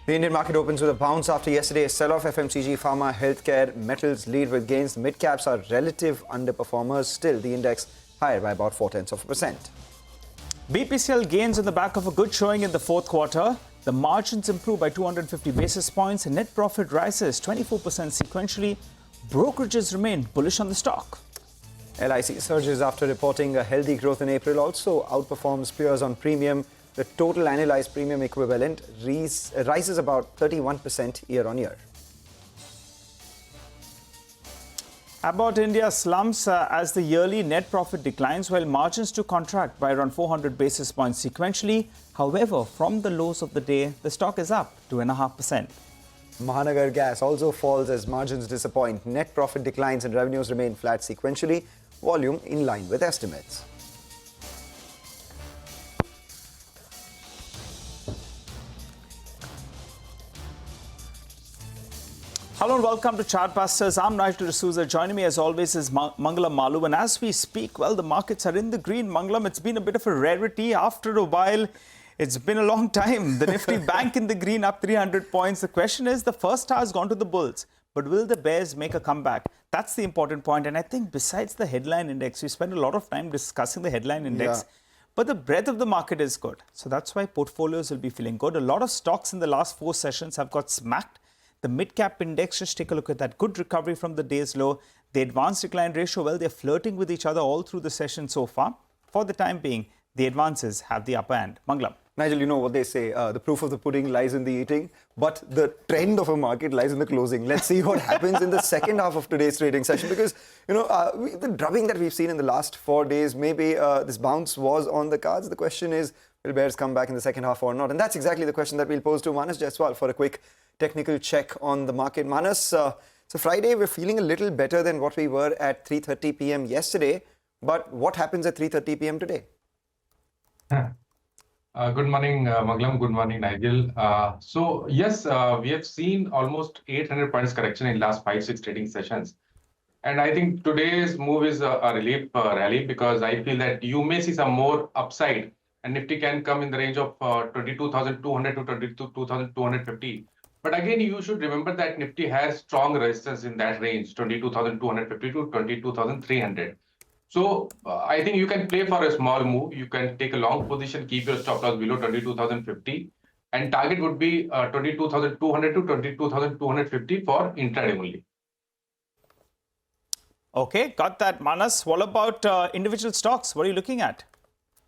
The Indian market opens with a bounce after yesterday's sell-off. FMCG, pharma, healthcare, metals lead with gains. The midcaps are relative underperformers. Still, the index higher by about 0.4%. BPCL gains on the back of a good showing in the fourth quarter. The margins improve by 250 basis points. Net profit rises 24% sequentially. Brokerages remain bullish on the stock. LIC surges after reporting a healthy growth in April. Also outperforms peers on premium. The total annualized premium equivalent rises about 31% year-on-year. About India slumps as the yearly net profit declines while margins to contract by around 400 basis points sequentially. However, from the lows of the day, the stock is up 2.5%. Mahanagar Gas also falls as margins disappoint. Net profit declines and revenues remain flat sequentially. Volume in line with estimates. Hello and welcome to Chartbusters. I'm Nigel D'Souza. Joining me as always is Mangalam Malu. And as we speak, well, the markets are in the green. Mangalam, it's been a bit of a rarity. After a while, it's been a long time. The Nifty bank in the green, up 300 points. The question is, the first star has gone to the bulls. But will the bears make a comeback? That's the important point. And I think besides the headline index, we spent a lot of time discussing the headline index. Yeah. But the breadth of the market is good. So that's why portfolios will be feeling good. A lot of stocks in the last 4 sessions have got smacked. The mid-cap index, just take a look at that. Good recovery from the day's low. The advance decline ratio, well, they're flirting with each other all through the session so far. For the time being, the advances have the upper hand. Mangalam. Nigel, you know what they say, the proof of the pudding lies in the eating, but the trend of a market lies in the closing. Let's see what happens in the second half of today's trading session, because, the drubbing that we've seen in the last 4 days, maybe this bounce was on the cards. The question is, will bears come back in the second half or not? And that's exactly the question that we'll pose to Manas Jaiswal for a quick technical check on the market. Manas, so Friday, we're feeling a little better than what we were at 3:30 p.m. yesterday. But what happens at 3:30 p.m. today? Good morning, Mangalam. Good morning, Nigel. So yes, we have seen almost 800 points correction in last 5-6 trading sessions. And I think today's move is a relief rally, because I feel that you may see some more upside. And Nifty can come in the range of 22,200 to 22,250. But again, you should remember that Nifty has strong resistance in that range, 22,250 to 22,300. So I think you can play for a small move. You can take a long position, keep your stop loss below 22,050. And target would be 22,200 to 22,250 for intraday only. Okay, got that, Manas. What about individual stocks? What are you looking at?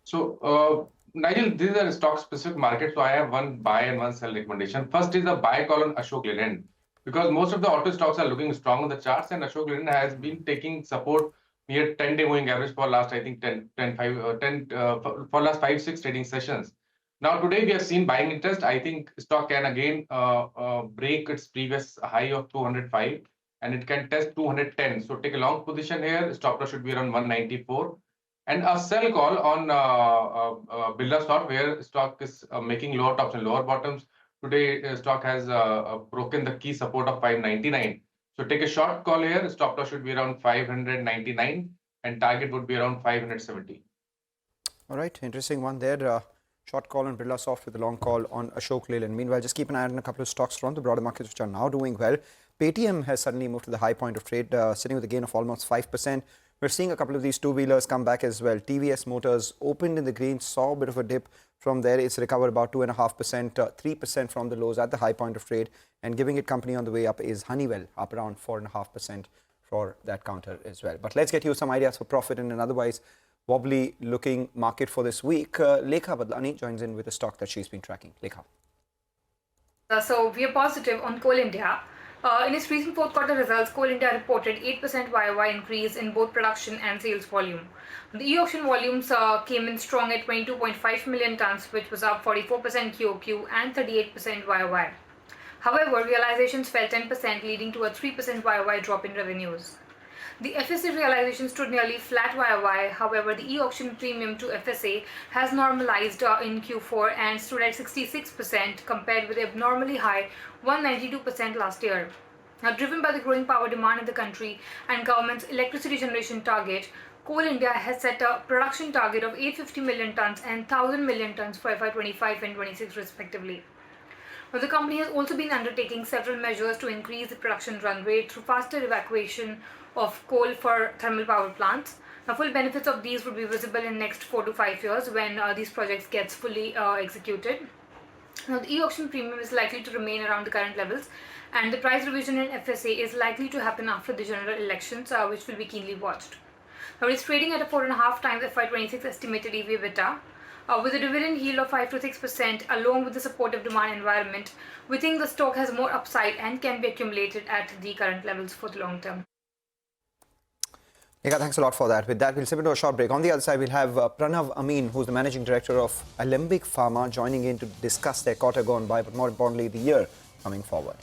So, Nigel, these are stock-specific markets, so I have one buy and one sell recommendation. First is a buy call on Ashok Leyland, because most of the auto stocks are looking strong on the charts, and Ashok Leyland has been taking support near 10-day moving average for last, I think, for last 5-6 trading sessions. Now, today we have seen buying interest. I think stock can again break its previous high of 205, and it can test 210. So take a long position here. Stop loss should be around 194. And a sell call on Birla stock, where stock is making lower tops and lower bottoms. Today, stock has broken the key support of 599. So take a short call here. Stop loss should be around 599, and target would be around 570. All right, interesting one there. Short call on Birla Soft with a long call on Ashok Leyland. Meanwhile, just keep an eye on a couple of stocks from the broader markets which are now doing well. Paytm has suddenly moved to the high point of trade, sitting with a gain of almost 5%. We're seeing a couple of these two-wheelers come back as well. TVS Motors opened in the green, saw a bit of a dip from there. It's recovered about 2.5%, 3% from the lows at the high point of trade. And giving it company on the way up is Honeywell, up around 4.5% for that counter as well. But let's get you some ideas for profit in an otherwise wobbly looking market for this week. Lekha Badlani joins in with a stock that she's been tracking. Lekha. So we are positive on Coal India. In its recent fourth quarter results, Coal India reported 8% YOY increase in both production and sales volume. The e-auction volumes came in strong at 22.5 million tons, which was up 44% QOQ and 38% YOY. However, realizations fell 10%, leading to a 3% YOY drop in revenues. The FSA realization stood nearly flat YOY. However, the e-auction premium to FSA has normalized in Q4 and stood at 66% compared with the abnormally high 192% last year. Now, driven by the growing power demand in the country and government's electricity generation target, Coal India has set a production target of 850 million tons and 1,000 million tons for FY25 and 26 respectively. Now, the company has also been undertaking several measures to increase the production run rate through faster evacuation of coal for thermal power plants. Now, full benefits of these would be visible in next 4 to 5 years when these projects gets fully executed. Now, the e-auction premium is likely to remain around the current levels, and the price revision in FSA is likely to happen after the general elections, which will be keenly watched. Now, it is trading at a 4.5 times FY26 estimated EV/EBITDA. With a dividend yield of 5 to 6%, along with the supportive demand environment, we think the stock has more upside and can be accumulated at the current levels for the long term. Nika, thanks a lot for that. With that, we'll step into a short break. On the other side, we'll have Pranav Amin, who's the managing director of Alembic Pharma, joining in to discuss their quarter gone by, but more importantly, the year coming forward.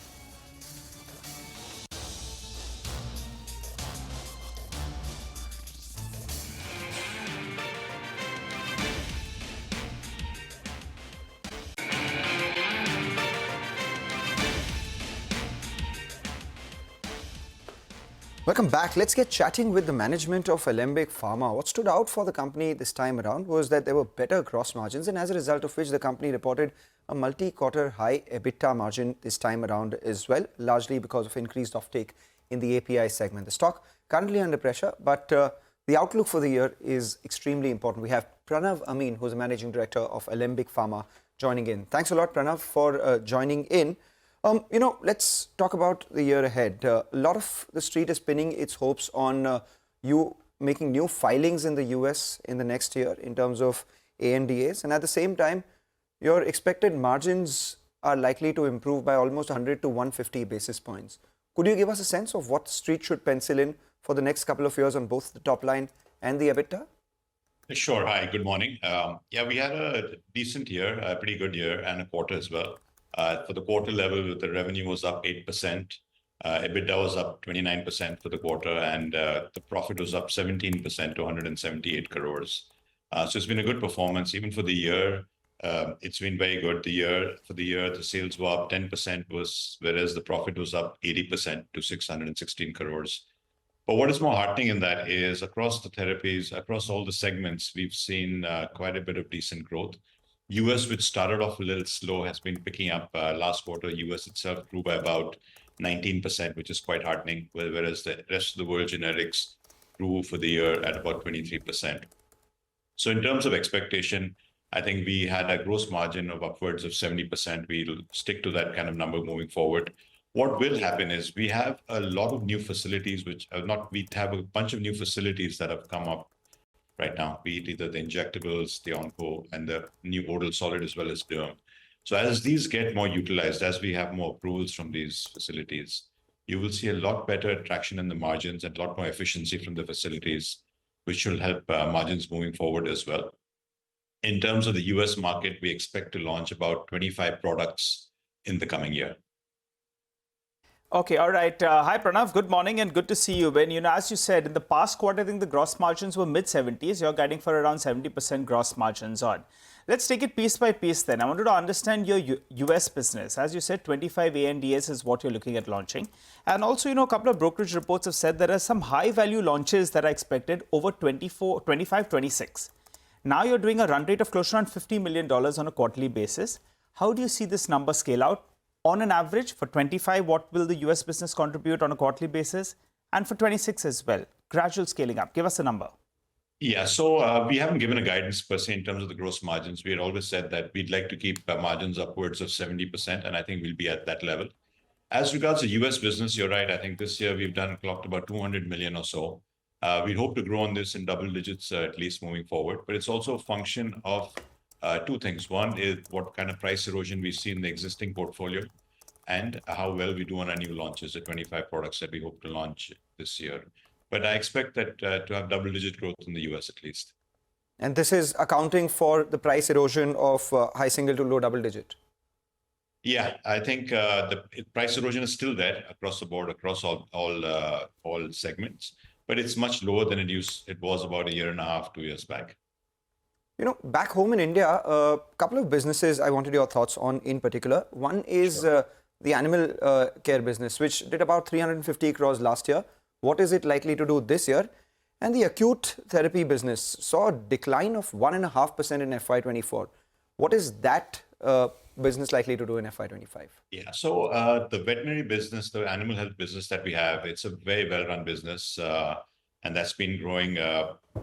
Welcome back. Let's get chatting with the management of Alembic Pharma. What stood out for the company this time around was that there were better gross margins, and as a result of which the company reported a multi-quarter high EBITDA margin this time around as well, largely because of increased offtake in the API segment. The stock currently under pressure, but the outlook for the year is extremely important. We have Pranav Amin, who's the managing director of Alembic Pharma, joining in. Thanks a lot, Pranav, for joining in. Let's talk about the year ahead. A lot of the street is pinning its hopes on you making new filings in the US in the next year in terms of ANDAs. And at the same time, your expected margins are likely to improve by almost 100 to 150 basis points. Could you give us a sense of what the street should pencil in for the next couple of years on both the top line and the EBITDA? Sure. Hi, good morning. We had a decent year, a pretty good year and a quarter as well. For the quarter level, the revenue was up 8%. EBITDA was up 29% for the quarter, and the profit was up 17% to 178 crores. So it's been a good performance. Even for the year, it's been very good. For the year, the sales were up 10%, whereas the profit was up 80% to 616 crores. But what is more heartening in that is across the therapies, across all the segments, we've seen quite a bit of decent growth. US, which started off a little slow, has been picking up. Last quarter, US itself grew by about 19%, which is quite heartening, whereas the rest of the world generics grew for the year at about 23%. So in terms of expectation, I think we had a gross margin of upwards of 70%. We'll stick to that kind of number moving forward. What will happen is we have a lot of new facilities, we have a bunch of new facilities that have come up right now, be it either the injectables, the onco, and the new oral solid as well as derm. So as these get more utilized, as we have more approvals from these facilities, you will see a lot better traction in the margins and a lot more efficiency from the facilities, which will help margins moving forward as well. In terms of the US market, we expect to launch about 25 products in the coming year. Okay, all right. Hi, Pranav. Good morning and good to see you. As you said, in the past quarter, I think the gross margins were mid-70s. You're guiding for around 70% gross margins on. Let's take it piece by piece then. I wanted to understand your US business. As you said, 25 ANDAs is what you're looking at launching. And also, a couple of brokerage reports have said there are some high-value launches that are expected over 25, 26. Now you're doing a run rate of close to around $50 million on a quarterly basis. How do you see this number scale out? On an average, for 25, what will the US business contribute on a quarterly basis? And for 26 as well, gradual scaling up. Give us a number. Yeah, so we haven't given a guidance per se in terms of the gross margins. We had always said that we'd like to keep margins upwards of 70%, and I think we'll be at that level. As regards to US business, you're right. I think this year we've clocked about 200 million or so. We hope to grow on this in double digits at least moving forward. But it's also a function of two things. One is what kind of price erosion we see in the existing portfolio and how well we do on our new launches, the 25 products that we hope to launch this year. But I expect that to have double-digit growth in the US at least. And this is accounting for the price erosion of high single to low double digit? Yeah, I think the price erosion is still there across the board, across all segments, but it's much lower than it was about a year and a half, 2 years back. Back home in India, a couple of businesses I wanted your thoughts on in particular. One is the animal care business, which did about 350 crores last year. What is it likely to do this year? And the acute therapy business saw a decline of 1.5% in FY24. What is that business likely to do in FY25? Yeah, so the veterinary business, the animal health business that we have, it's a very well-run business, and that's been growing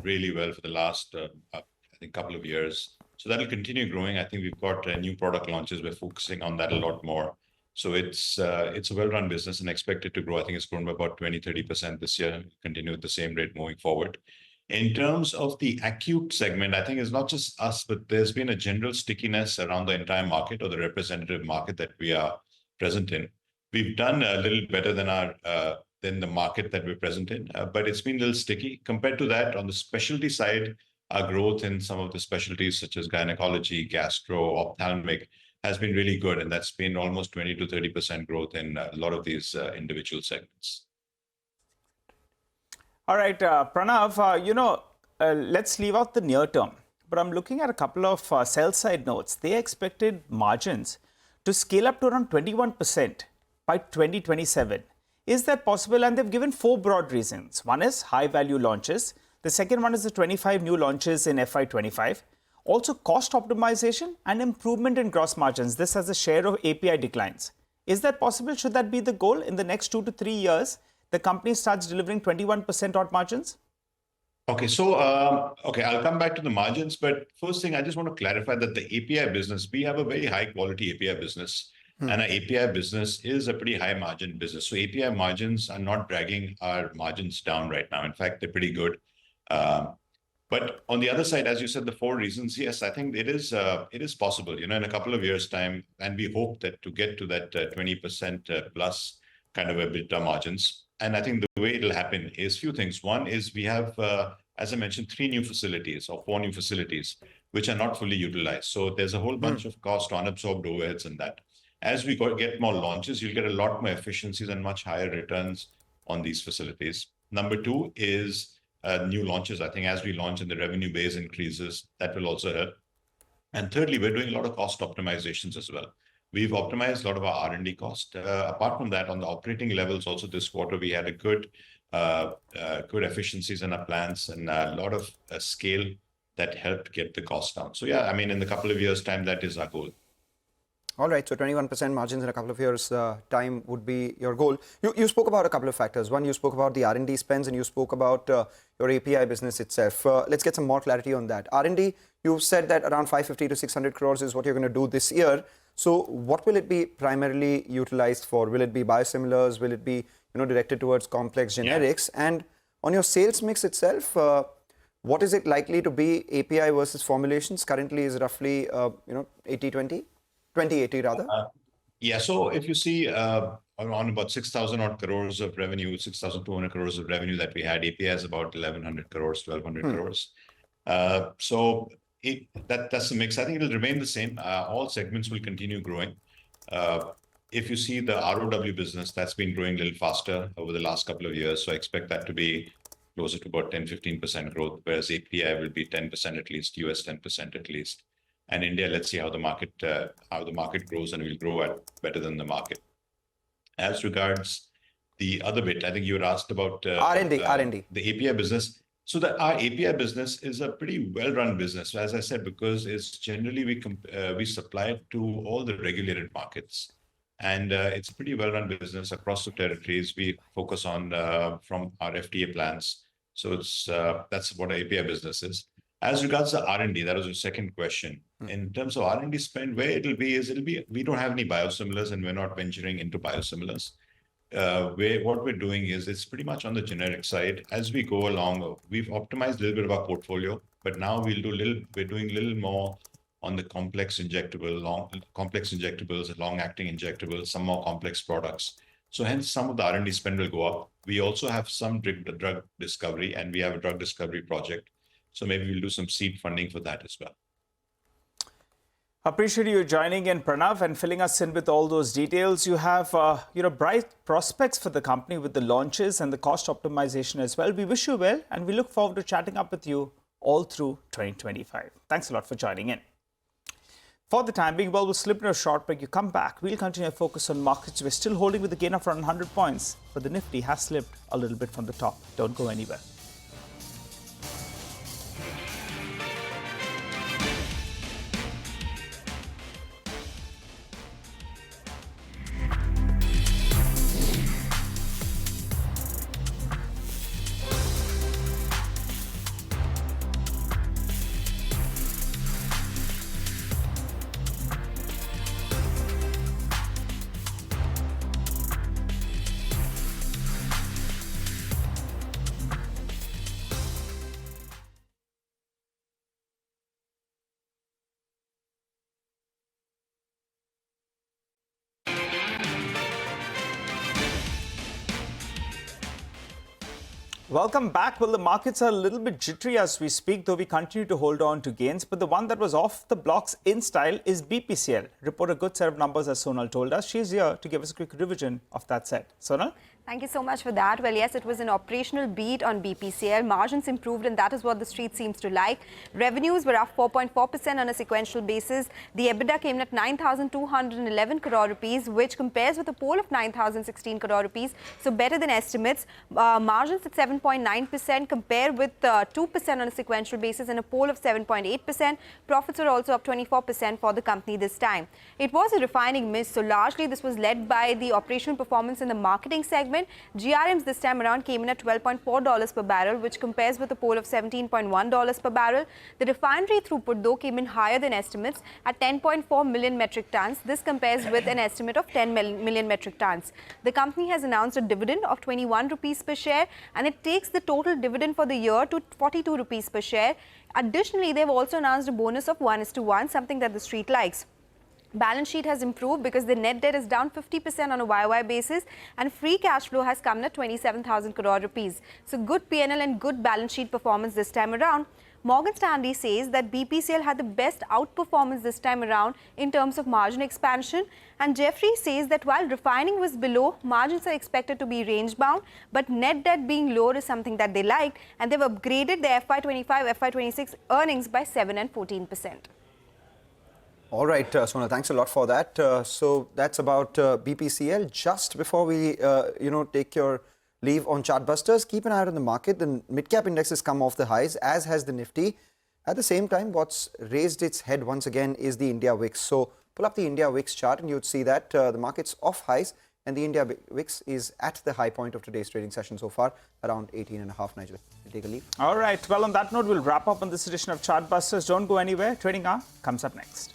really well for the last, I think, couple of years. So that'll continue growing. I think we've got new product launches. We're focusing on that a lot more. So it's a well-run business and expected to grow. I think it's grown by about 20-30% this year, continue at the same rate moving forward. In terms of the acute segment, I think it's not just us, but there's been a general stickiness around the entire market or the representative market that we are present in. We've done a little better than the market that we're present in, but it's been a little sticky. Compared to that, on the specialty side, our growth in some of the specialties such as gynecology, gastro, ophthalmic has been really good, and that's been almost 20-30% growth in a lot of these individual segments. All right, Pranav, let's leave out the near term, but I'm looking at a couple of sell-side notes. They expected margins to scale up to around 21% by 2027. Is that possible? And they've given 4 broad reasons. One is high-value launches. The second one is the 25 new launches in FY25. Also, cost optimization and improvement in gross margins. This as a share of API declines. Is that possible? Should that be the goal in the next 2 to 3 years? The company starts delivering 21% odd margins? Okay, so I'll come back to the margins, but first thing, I just want to clarify that the API business, we have a very high quality API business, and our API business is a pretty high margin business. So API margins are not dragging our margins down right now. In fact, they're pretty good. But on the other side, as you said, the 4 reasons, yes, I think it is possible, in a couple of years' time, and we hope that to get to that 20% plus kind of EBITDA margins. And I think the way it'll happen is a few things. One is we have, as I mentioned, 3 new facilities or 4 new facilities, which are not fully utilized. So there's a whole bunch of cost unabsorbed overheads in that. As we get more launches, you'll get a lot more efficiencies and much higher returns on these facilities. Number 2 is new launches. I think as we launch and the revenue base increases, that will also help. And thirdly, we're doing a lot of cost optimizations as well. We've optimized a lot of our R&D cost. Apart from that, on the operating levels, also this quarter, we had a good efficiencies in our plants and a lot of scale that helped get the cost down. So yeah, I mean, in a couple of years' time, that is our goal. All right, so 21% margins in a couple of years' time would be your goal. You spoke about a couple of factors. One, you spoke about the R&D spends, and you spoke about your API business itself. Let's get some more clarity on that. R&D, you've said that around 550 to 600 crores is what you're going to do this year. So what will it be primarily utilized for? Will it be biosimilars? Will it be directed towards complex generics? Yeah. And on your sales mix itself, what is it likely to be, API versus formulations? Currently is roughly 80-20? 20-80 rather? Yeah, so if you see around about 6,000 odd crores of revenue, 6,200 crores of revenue that we had, API is about 1,100 crores, 1,200 crores. So that's the mix. I think it'll remain the same. All segments will continue growing. If you see the ROW business, that's been growing a little faster over the last couple of years. So I expect that to be closer to about 10-15% growth, whereas API will be 10% at least, US 10% at least. And India, let's see how the market grows, and we'll grow at better than the market. As regards the other bit, I think you were asked about R&D. The API business. So our API business is a pretty well-run business, as I said, because it's generally we supply it to all the regulated markets, and it's a pretty well-run business across the territories. We focus on from our FDA plans. So that's what our API business is. As regards to R&D, that was your second question. In terms of R&D spend, where it'll be, we don't have any biosimilars and we're not venturing into biosimilars. What we're doing is it's pretty much on the generic side. As we go along, we've optimized a little bit of our portfolio, but now we're doing a little more on the complex injectables, long-acting injectables, some more complex products. So hence some of the R&D spend will go up. We also have some drug discovery, and we have a drug discovery project. So maybe we'll do some seed funding for that as well. Appreciate you joining in, Pranav, and filling us in with all those details. You have bright prospects for the company with the launches and the cost optimization as well. We wish you well, and we look forward to chatting up with you all through 2025. Thanks a lot for joining in. For the time being, we'll slip in a short break. You come back, we'll continue to focus on markets. We're still holding with a gain of around 100 points, but the Nifty has slipped a little bit from the top. Don't go anywhere. Welcome back. Well, the markets are a little bit jittery as we speak, though we continue to hold on to gains. But the one that was off the blocks in style is BPCL. Report a good set of numbers, as Sonal told us. She's here to give us a quick revision of that set. Sonal? Thank you so much for that. Well, yes, it was an operational beat on BPCL. Margins improved, and that is what the street seems to like. Revenues were up 4.4% on a sequential basis. The EBITDA came in at 9,211 crore rupees, which compares with a poll of 9,016 crore rupees, so better than estimates. Margins at 7.9% compare with 2% on a sequential basis and a poll of 7.8%. Profits are also up 24% for the company this time. It was a refining miss, so largely this was led by the operational performance in the marketing segment. GRMs this time around came in at $12.4 per barrel, which compares with a poll of $17.1 per barrel. The refinery throughput, though, came in higher than estimates at 10.4 million metric tons. This compares with an estimate of 10 million metric tons. The company has announced a dividend of 21 rupees per share, and it takes the total dividend for the year to 42 rupees per share. Additionally, they've also announced a bonus of 1:1, something that the street likes. Balance sheet has improved because the net debt is down 50% on a YOY basis, and free cash flow has come in at 27,000 crore rupees. So good P&L and good balance sheet performance this time around. Morgan Stanley says that BPCL had the best outperformance this time around in terms of margin expansion. And Jeffrey says that while refining was below, margins are expected to be range bound, but net debt being lower is something that they liked, and they've upgraded their FY25, FY26 earnings by 7% and 14%. All right, Sonal, thanks a lot for that. So that's about BPCL. Just before we, take your leave on Chartbusters, keep an eye out on the market. The mid-cap index has come off the highs, as has the Nifty. At the same time, what's raised its head once again is the India VIX. So pull up the India VIX chart and you'd see that the market's off highs and the India VIX is at the high point of today's trading session so far, around 18.5, Nigel. We'll take a leave. All right. Well, on that note, we'll wrap up on this edition of Chartbusters. Don't go anywhere. Trading Hour comes up next.